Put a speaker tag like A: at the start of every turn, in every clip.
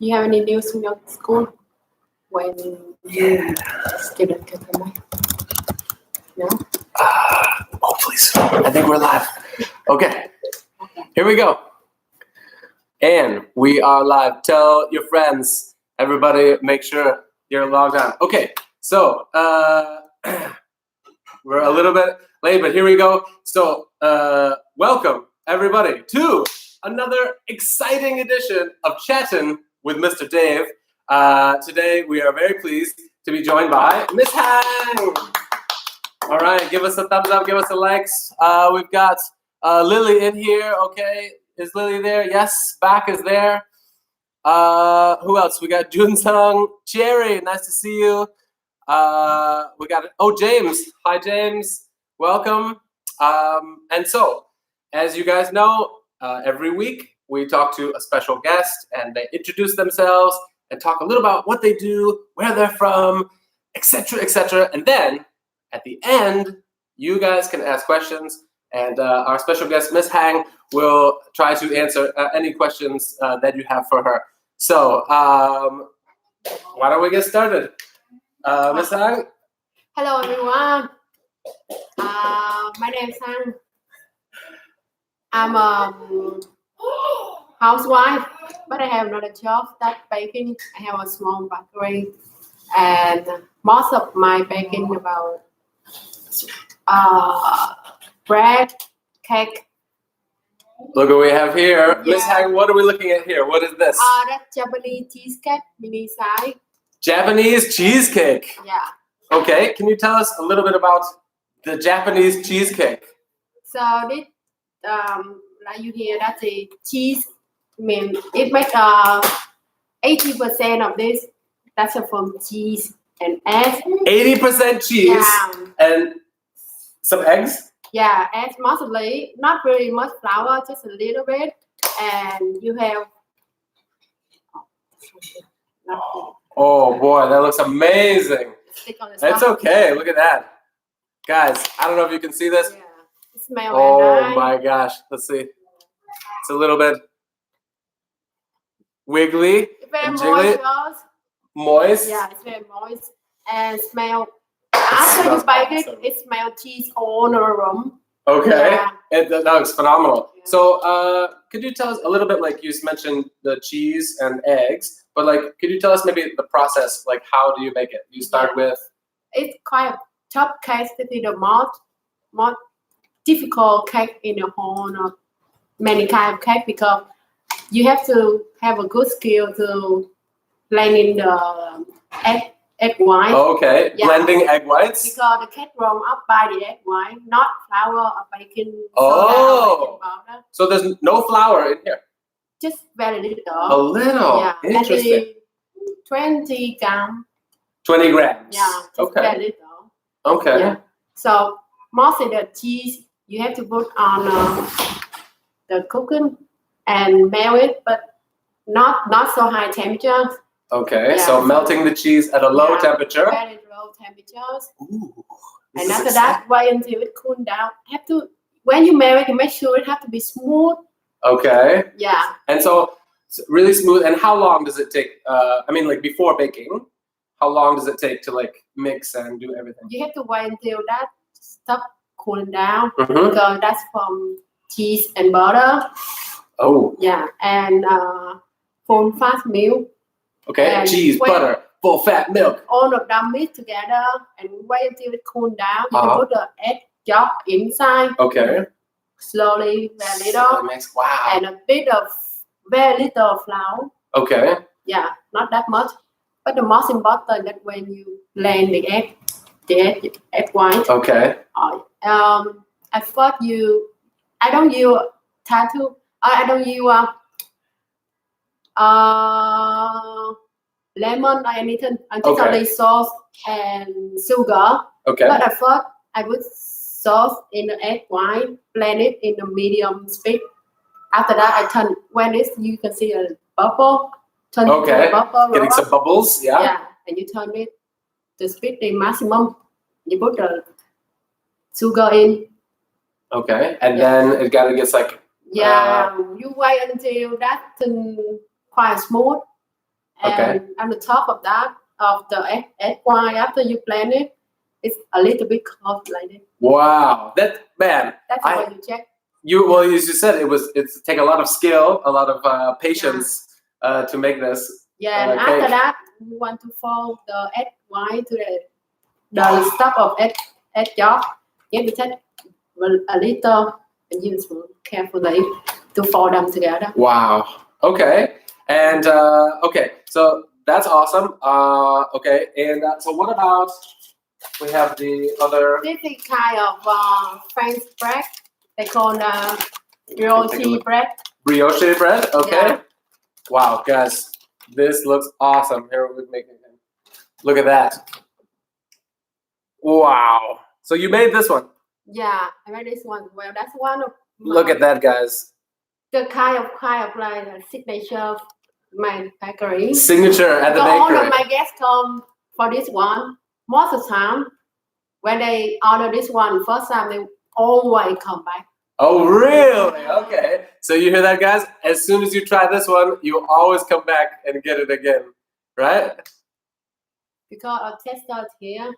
A: You have any news from your school when you student can come back? No?
B: Hopefully soon. I think we're live. Okay, here we go. And we are live. Tell your friends, everybody, make sure you're logged on. Okay, so we're a little bit late, but here we go. So welcome, everybody, to another exciting edition of Chattin with Mr. Dave. Today, we are very pleased to be joined by Miss Hang. All right, give us a thumbs up, give us a likes. We've got Lily in here, okay. Is Lily there? Yes, Back is there. Who else? We got Junsung, Jerry, nice to see you. We got, James. Hi, James. Welcome. And so, as you guys know, every week we talk to a special guest and they introduce themselves and talk a little about what they do, where they're from, etc., etc. And then at the end, you guys can ask questions, and our special guest, Miss Hang, will try to answer any questions that you have for her. So, why don't we get started? Miss Hang?
A: Hello, everyone. My name is Hang. I'm a housewife, but I have another job that's baking. I have a small bakery, and most of my baking about bread, cake.
B: Look what we have here.
A: Yeah.
B: Miss Hang, what are we looking at here? What is this?
A: That's Japanese cheesecake, mini size.
B: Japanese cheesecake.
A: Yeah.
B: Okay, can you tell us a little bit about the Japanese cheesecake?
A: So this, like you hear, that's a cheese. I mean, it makes 80% of this. That's from cheese and eggs.
B: 80% cheese
A: Yeah.
B: and some eggs?
A: Yeah, eggs mostly, not very much flour, just a little bit. And you have.
B: Oh boy, that looks amazing.
A: It's
B: It's okay, look at that. Guys, I don't know if you can see this.
A: Yeah, it smells
B: Oh
A: very nice.
B: my gosh, let's see. It's a little bit wiggly
A: It's very
B: and jiggly.
A: moist.
B: Moist.
A: Yeah, it's very moist and smell. After you
B: smells
A: bake it,
B: awesome.
A: it smells cheese all around.
B: Okay,
A: Yeah.
B: that looks phenomenal.
A: Yeah.
B: So, could you tell us a little bit, like you mentioned the cheese and eggs, but like, could you tell us maybe the process, like how do you make it? You start with?
A: It's quite a tough cake to be the most difficult cake in the whole of many kind of cake because you have to have a good skill to blend in the egg white.
B: Okay,
A: Yeah.
B: blending egg whites.
A: Because the cake warm up by the egg white, not flour or baking soda
B: Oh.
A: or baking powder.
B: So there's no flour in here?
A: Just very little.
B: A little,
A: Yeah,
B: interesting.
A: maybe 20 grams.
B: 20 grams.
A: Yeah, just
B: Okay.
A: very little.
B: Okay.
A: Yeah. So most of the cheese you have to put on the cooking and melt it, but not so high temperature.
B: Okay.
A: Yeah.
B: So melting the cheese at a low
A: Yeah,
B: temperature.
A: Very low temperatures.
B: Ooh, this
A: And
B: is
A: after
B: exciting.
A: that, wait until it cool down. When you melt it, you make sure it have to be smooth.
B: Okay.
A: Yeah.
B: And so it's really smooth. And how long does it take? Like before baking, how long does it take to like mix and do everything?
A: You have to wait until that stuff cooling down
B: Mm-hmm.
A: because that's from cheese and butter.
B: Oh,
A: Yeah. And full fat milk.
B: okay.
A: And
B: Cheese,
A: when-
B: butter, full fat milk.
A: All of them mix together and wait until it cool down. You
B: Uh-huh.
A: can put the egg yolk inside
B: Okay.
A: slowly, very
B: So
A: little,
B: that makes, wow.
A: and a bit of very little flour.
B: Okay.
A: Yeah, not that much. But the most important that when you blend the egg white.
B: Okay.
A: At first I don't use tattoo. I don't use lemon or anything. I just
B: Okay.
A: only sauce and sugar.
B: Okay.
A: But at first I put sauce in the egg white, blend it in the medium speed. After that I turn when you can see a bubble. Turn it to
B: Okay.
A: a bubble.
B: Getting
A: roll
B: some
A: up.
B: bubbles. Yeah.
A: Yeah, and you turn it to speed the maximum. You put the sugar in.
B: Okay. And
A: Yeah.
B: then it gets like
A: Yeah, you wait until that quite smooth. And on the top of that, of the egg white, after you blend it, it's a little bit cold like this.
B: Wow, that man.
A: That's why you check.
B: Well, as you said, it's take a lot of skill, a lot of patience to make this.
A: Yeah, and
B: cake.
A: after that, we want to fold the egg white to the stuff of egg yolk. You have to take a little and use carefully to fold them together.
B: Wow. Okay. And okay, so that's awesome. Okay, and so what about? We have the other.
A: This is kind of French bread. They call brioche bread.
B: Brioche bread. Okay.
A: Yeah.
B: Wow, guys, this looks awesome. Here we're making it. Look at that. Wow. So you made this one.
A: Yeah, I made this one. Well, that's one of.
B: Look at that, guys.
A: The kind of like a signature of my bakery.
B: Signature at the bakery.
A: All of my guests come for this one. Most of the time, when they order this one first time, they always come back.
B: Oh, really? Okay. So you hear that, guys? As soon as you try this one, you always come back and get it again, right?
A: Because our tester here.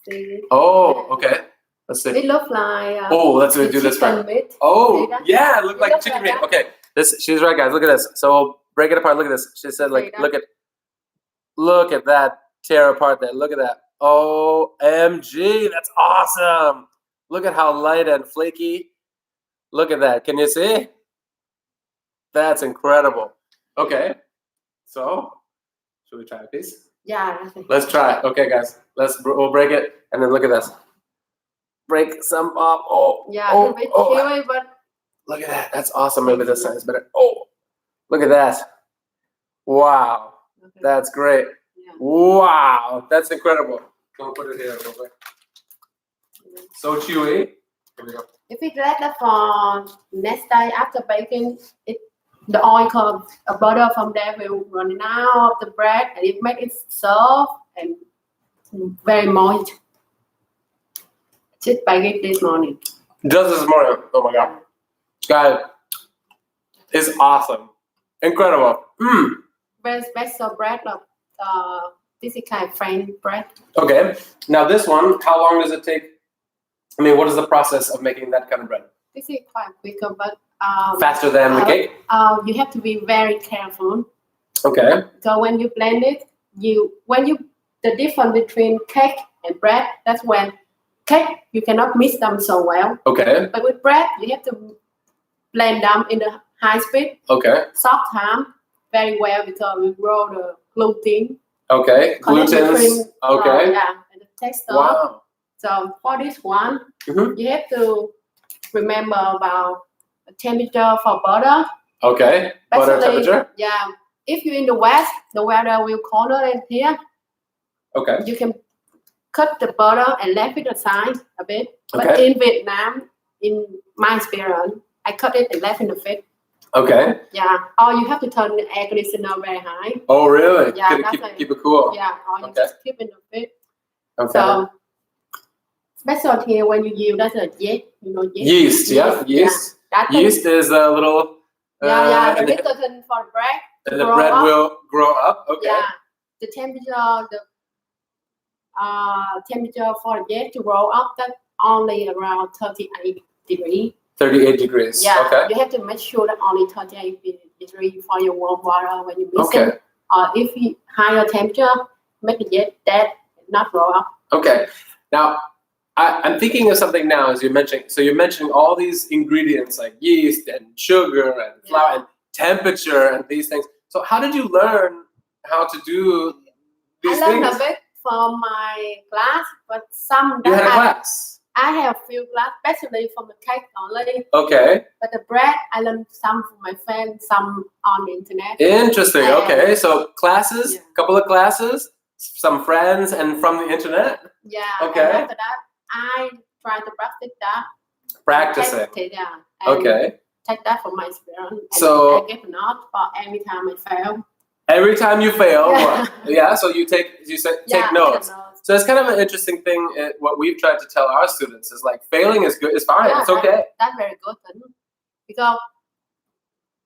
A: See,
B: oh, okay. Let's see.
A: It looks like.
B: Oh, let's do this right.
A: Meat.
B: Oh, yeah, it looked like chicken meat. Okay, she's right, guys. Look at this. So break it apart. Look at this. She said, like, look at that tear apart there. Look at that. OMG, that's awesome. Look at how light and flaky. Look at that. Can you see? That's incredible. Okay, so should we try a piece?
A: Yeah.
B: Let's try. Okay, guys. We'll break it and then look at this. Break some off. Oh,
A: yeah, a bit chewy, but
B: look at that. That's awesome. Maybe this side's better. Oh, look at that. Wow, that's great.
A: Yeah.
B: Wow, that's incredible. Go put it here real quick. So chewy. Here we go.
A: If it let it for next day after baking, the oil comes, butter from there will run out of the bread, and it makes it soft and very moist. Just bake it this morning.
B: Just this morning. Oh my god, guys, it's awesome, incredible.
A: Very special bread of this is kind of French bread.
B: Okay, now this one, how long does it take? I mean, what is the process of making that kind of bread?
A: This is quite quicker, but
B: faster than the cake.
A: You have to be very careful.
B: Okay.
A: So when you blend it, the difference between cake and bread, that's when cake you cannot mix them so well.
B: Okay.
A: But with bread, you have to blend them in the high speed.
B: Okay.
A: Soft time very well because we grow the gluten.
B: Okay. Glutens. Okay.
A: Yeah, and the texture.
B: Wow.
A: So for this one, you have to remember about the temperature for butter.
B: Okay. Butter temperature.
A: Yeah. If you're in the west, the weather will colder than here.
B: Okay.
A: You can cut the butter and left it aside a bit.
B: Okay.
A: But in Vietnam, in my experience, I cut it and left in the fridge.
B: Okay.
A: Yeah. Or you have to turn the air conditioner very high.
B: Oh, really?
A: Yeah.
B: Keep it cool.
A: Yeah. Or you just keep it in the fridge.
B: Okay.
A: So, special here when you use that's a yeast. You know yeast.
B: Yeast. Yeah. Yeast.
A: Yeah.
B: Yeast is a little.
A: The nicotine for bread.
B: And the bread will grow up. Okay.
A: Yeah. The temperature for the yeast to grow up, that's only around 38 degrees.
B: 38 degrees.
A: Yeah.
B: Okay.
A: You have to make sure that only 38 degrees for your warm water when you mix
B: Okay.
A: it. If you higher temperature, make the yeast dead, not grow up.
B: Okay. Now, I'm thinking of something now as you're mentioning. So you're mentioning all these ingredients like yeast and sugar and flour and temperature and these things. So how did you learn how to do these things?
A: I learned a bit from my class, but some
B: You had a class.
A: I have a few class, especially from the cake only.
B: Okay.
A: But the bread, I learned some from my friends, some on the internet.
B: Interesting. Okay. So classes,
A: Yeah.
B: couple of classes, some friends, and from the internet.
A: Yeah.
B: Okay.
A: And after that, I try to practice that.
B: Practice it.
A: Yeah. And
B: Okay.
A: take that from my experience. And
B: So-
A: I get a note for every time I fail.
B: Every time you fail,
A: Yeah.
B: yeah. So you take notes. So it's kind of an interesting thing. What we've tried to tell our students is like failing is good. It's fine.
A: Yeah,
B: it's okay.
A: That's very good thing. Because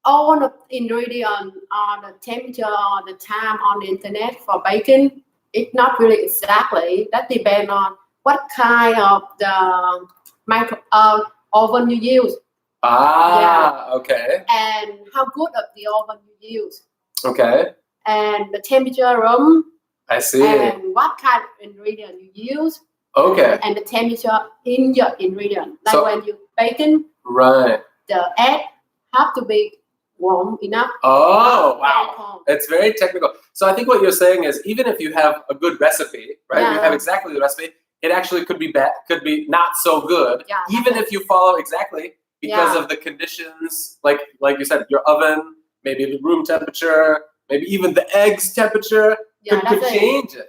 A: all the ingredient or the temperature or the time on the internet for baking. It's not really exactly. That depends on what kind of the micro oven you use.
B: Okay.
A: And how good of the oven you use.
B: Okay.
A: And the temperature room.
B: I see.
A: And what kind of ingredient you use.
B: Okay.
A: And the temperature in your ingredient. Like when you baking,
B: right.
A: The egg have to be warm enough.
B: Oh, wow. It's very technical. So I think what you're saying is even if you have a good recipe, right? You have exactly the recipe, it actually could be bad, could be not so good.
A: Yeah,
B: even if you follow exactly because of the conditions, like you said, your oven, maybe the room temperature, maybe even the eggs temperature could change it.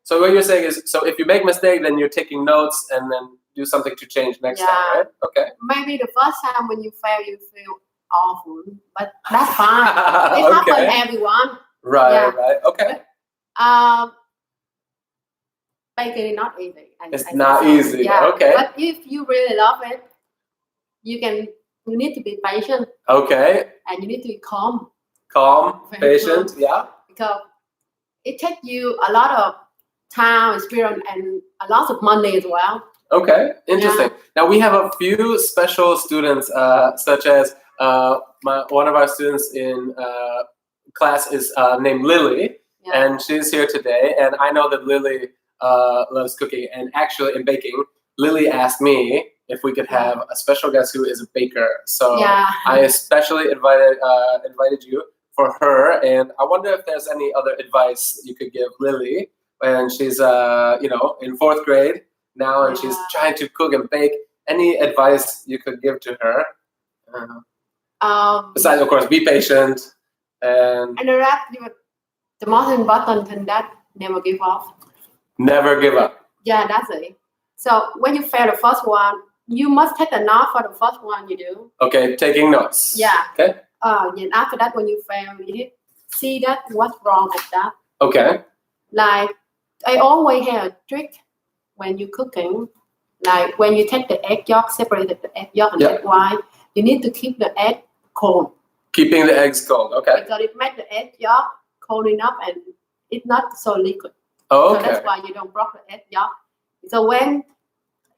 B: So what you're saying is, so if you make a mistake, then you're taking notes and then do something to change next time, right? Okay.
A: Maybe the first time when you fail, you feel awful, but that's fine. It happens to everyone.
B: Right. Okay.
A: Baking is not easy.
B: It's not easy.
A: Yeah.
B: Okay.
A: But if you really love it, you need to be patient.
B: Okay.
A: And you need to be calm.
B: Patient, yeah.
A: Because it takes you a lot of time, experience, and a lot of money as well.
B: Okay, interesting. Now we have a few special students, such as one of our students in class is named Lily, and she's here today. And I know that Lily loves cooking, and actually in baking, Lily asked me if we could have a special guest who is a baker. So I especially invited you for her, and I wonder if there's any other advice you could give Lily when she's in 4th grade now, and she's trying to cook and bake. Any advice you could give to her? Besides, of course, be patient and
A: the most important thing that never give up.
B: Never give up.
A: Yeah, that's it. So when you fail the first one, you must take a note for the first one you do.
B: Okay, taking notes.
A: Yeah.
B: Okay.
A: And after that, when you fail, you see that what's wrong with that.
B: Okay.
A: Like I always have a trick when you're cooking. Like when you take the egg yolk, separate the egg yolk and egg white, you need to keep the egg cold. Keeping the eggs cold, okay. Because it makes the egg yolk cold enough and it's not so liquid.
B: Oh, okay.
A: So that's why you don't break the egg yolk. So when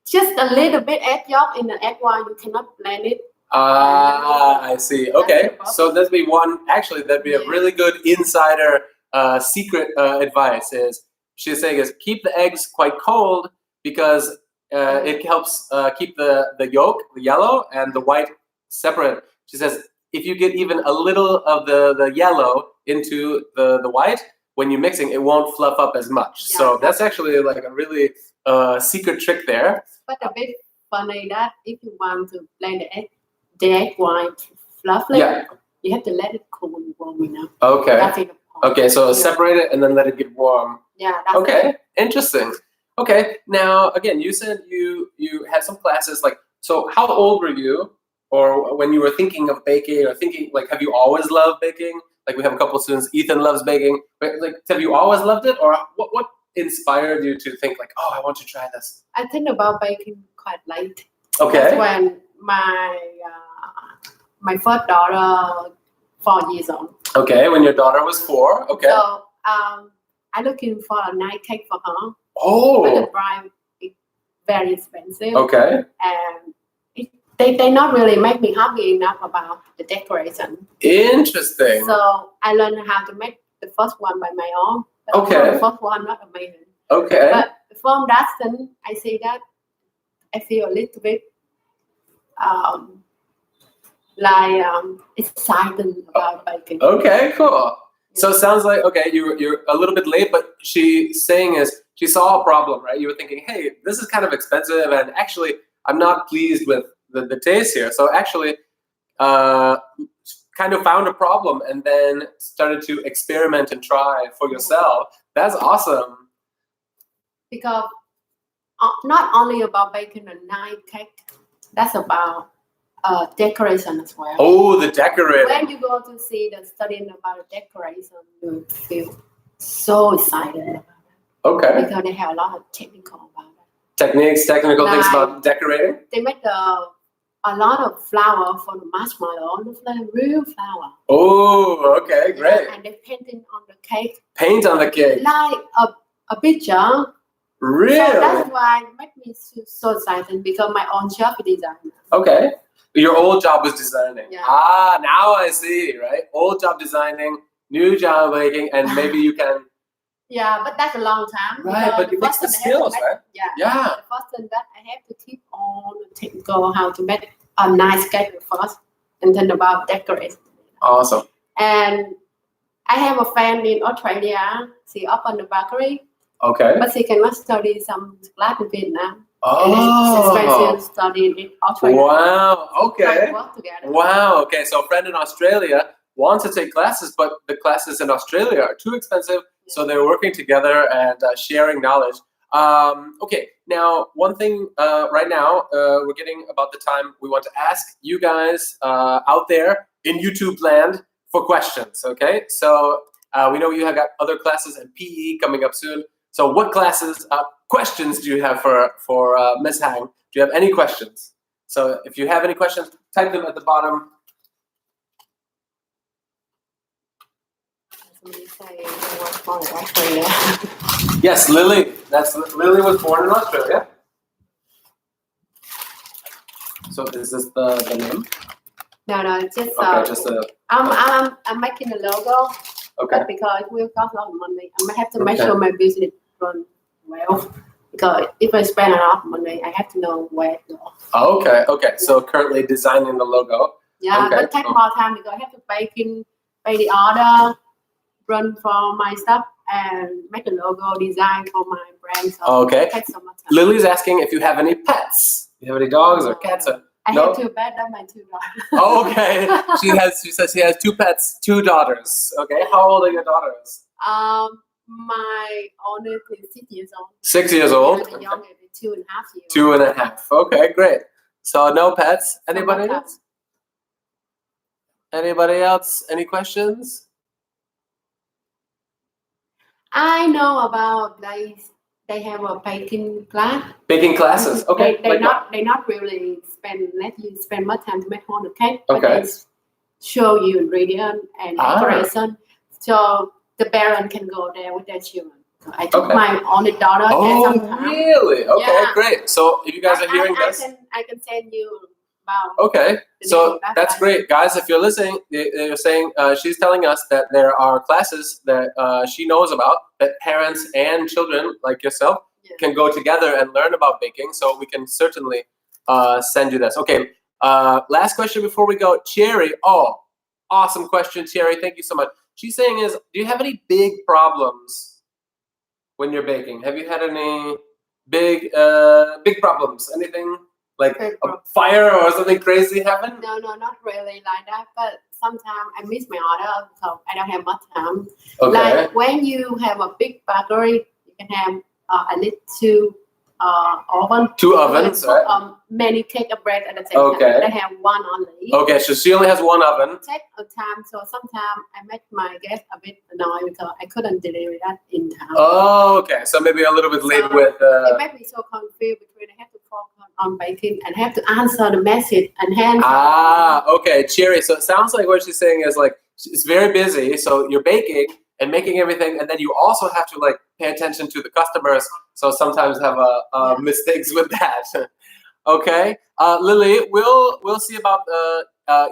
A: just a little bit egg yolk in the egg white, you cannot blend it.
B: I see. Okay, so that'd be a really good insider secret advice. Is she's saying is keep the eggs quite cold because it helps keep the yolk, the yellow, and the white separate. She says if you get even a little of the yellow into the white, when you're mixing, it won't fluff up as much. Yeah, so that's actually like a really secret trick there. But a bit funny that if you want to blend the egg white fluffy, you have to let it cool and warm enough. Okay. Okay, so separate it and then let it get warm. Yeah. That's okay. Interesting. Okay. Now, again, you said you had some classes. Like, so how old were you, or when you were thinking of baking, or thinking like, have you always loved baking? Like, we have a couple of students. Ethan loves baking. But like, have you always loved it, or what inspired you to think like, oh, I want to try this? I think about baking quite late. Okay. That's when my first daughter 4 years old. Okay, when your daughter was 4. Okay. So I'm looking for a nice cake for her. Oh. But the bride is very expensive. Okay. And they not really make me happy enough about the decoration. Interesting. So I learned how to make the first one by my own. But okay. The first one not amazing. Okay. But from that then I see that I feel a little bit excited about baking. Okay, cool. So it sounds like, okay, you're a little bit late, but she's saying is she saw a problem, right? You were thinking, hey, this is kind of expensive, and actually I'm not pleased with the taste here. So actually kind of found a problem and then started to experiment and try for yourself. That's awesome. Because not only about baking a nice cake, that's about decoration as well. Oh, the decoration. When you go to see the studying about the decoration, you feel so excited about it. Okay. Because they have a lot of technical about it. Technical things about decorating? They make the
A: a lot of flour for the marshmallow, the real flour.
B: Oh, okay, great.
A: And they painting on the cake.
B: Paint on the cake.
A: Like a picture.
B: Really?
A: So that's why it made me so excited because my own job is designer.
B: Okay. Your old job was designing.
A: Yeah.
B: Ah, now I see, right? Old job designing, new job baking, and maybe you can...
A: Yeah, but that's a long time.
B: Right, but you mix the skills, right?
A: Yeah.
B: Yeah.
A: The first thing that I have to keep on technical how to make a nice cake first, and then about decoration.
B: Awesome.
A: And I have a friend in Australia. She opened a bakery.
B: Okay.
A: But she cannot study some class in Vietnam.
B: Oh.
A: She studied in Australia.
B: Wow. Okay.
A: Work together.
B: Wow. Okay. So a friend in Australia wants to take classes, but the classes in Australia are too expensive. So they're working together and sharing knowledge. Okay. Now, one thing right now, we're getting about the time we want to ask you guys out there in YouTube land for questions. Okay. So we know you have got other classes and PE coming up soon. So what questions do you have for Miss Hang? Do you have any questions? So if you have any questions, type them at the bottom. Yes, Lily. Lily was born in Australia. So is this the name?
A: No, just
B: just a.
A: I'm making a logo.
B: Okay.
A: But because it will cost a lot of money, I have to make sure my business run well. Because if I spend a lot of money, I have to know where to go.
B: Okay. Okay. So currently designing the logo.
A: Yeah,
B: okay.
A: But take more time because I have to pay the order, run for my stuff, and make a logo design for my brand. So
B: okay.
A: It takes so much time.
B: Lily's asking if you have any pets. You have any dogs or cats? Or,
A: I have 2 pets and my 2 daughters.
B: Oh, okay. She says she has 2 pets, 2 daughters. Okay. How old are your daughters?
A: My oldest is 6 years old.
B: 6 years old.
A: And the youngest is 2.5 years.
B: 2.5. Okay, great. So no pets. Anybody else? Anybody else? Any questions?
A: I know about they have a baking class.
B: Baking classes. Okay.
A: They not really let you spend much time to make all the cake.
B: Okay.
A: But they show you ingredient and decoration. So the parent can go there with their children. So I took my only daughter there sometime.
B: Really? Okay, great. So if you guys are hearing this,
A: I can send you about.
B: Okay, so that's great, guys. If you're listening, they're saying she's telling us that there are classes that she knows about that parents and children like yourself can go together and learn about baking. So we can certainly send you this. Okay. Last question before we go, Cherry. Oh, awesome question, Cherry. Thank you so much. She's saying do you have any big problems when you're baking? Have you had any big problems? Anything like a fire or something crazy happen?
A: No, not really like that. But sometimes I miss my order, so I don't have much time.
B: Okay.
A: Like when you have a big bakery, you can have at least 2 ovens. 2
B: ovens, right?
A: Many cake of bread at the same time. They have 1 only.
B: Okay, so she only has 1 oven.
A: Take a time, so sometimes I make my guests a bit annoyed because I couldn't deliver that in time.
B: Oh, okay. So maybe a little bit late with.
A: It made me so confused between I have to focus on baking and have to answer the message and hand.
B: Okay, Cherry. So it sounds like what she's saying is like it's very busy. So you're baking and making everything, and then you also have to like pay attention to the customers. So sometimes have mistakes with that. Okay, Lily, we'll see about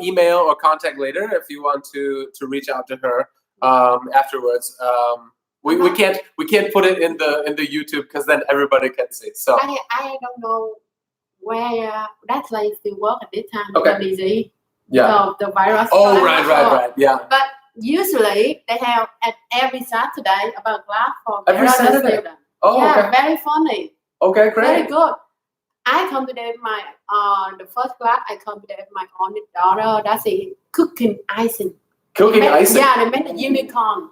B: email or contact later if you want to reach out to her afterwards. We can't put it in the YouTube because then everybody can see. So
A: I don't know where that place still work at this time.
B: Okay.
A: Easy.
B: Yeah.
A: The virus.
B: Oh, right. Yeah.
A: But usually they have at every Saturday about class for
B: every Saturday.
A: Students.
B: Oh,
A: yeah,
B: okay.
A: Very funny.
B: Okay, great.
A: Very good. I come to them my the first class. I come to them my only daughter. That's a cooking icing.
B: Icing.
A: Yeah, they made a unicorn.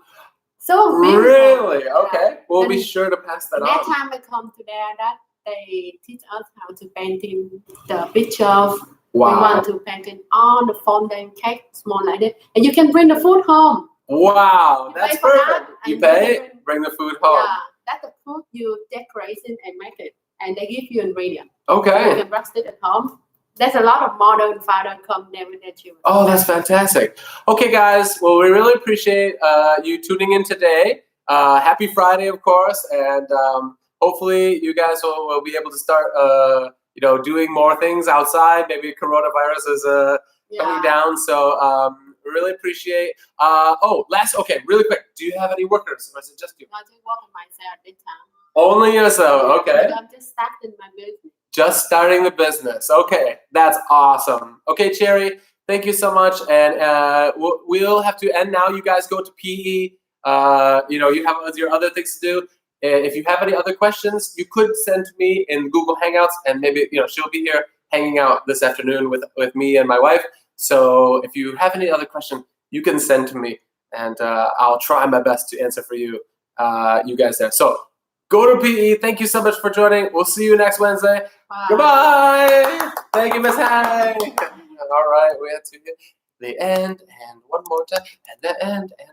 A: So beautiful.
B: Really? Okay. We'll be sure to pass that on.
A: Next time I come to there, that they teach us how to painting the pictures.
B: Wow.
A: We want to paint it on the fondant cake, small like that, and you can bring the food home.
B: Wow, that's perfect. You pay, bring the food home.
A: Yeah, that's the food you decorate and make it, and they give you ingredient.
B: Okay.
A: You can roast it at home. there's a lot of mother and father come there with their children.
B: Oh, that's fantastic. Okay, guys. Well, we really appreciate you tuning in today. Happy Friday, of course, and hopefully you guys will be able to start, doing more things outside. Maybe coronavirus is coming down, so we really appreciate. Really quick. Do you have any workers, or is it just you?
A: I just work on myself this time.
B: Only yourself. Okay.
A: I'm just starting my business.
B: Just starting the business. Okay, that's awesome. Okay, Cherry, thank you so much. And we'll have to end now. You guys go to PE. You have your other things to do. If you have any other questions, you could send to me in Google Hangouts, and maybe she'll be here hanging out this afternoon with me and my wife. So if you have any other question, you can send to me, and I'll try my best to answer for you, you guys there. So go to PE. Thank you so much for joining. We'll see you next Wednesday.
A: Bye.
B: Goodbye. Thank you, Miss Hang. All right, we have to hit the end, and one more time, and the end, and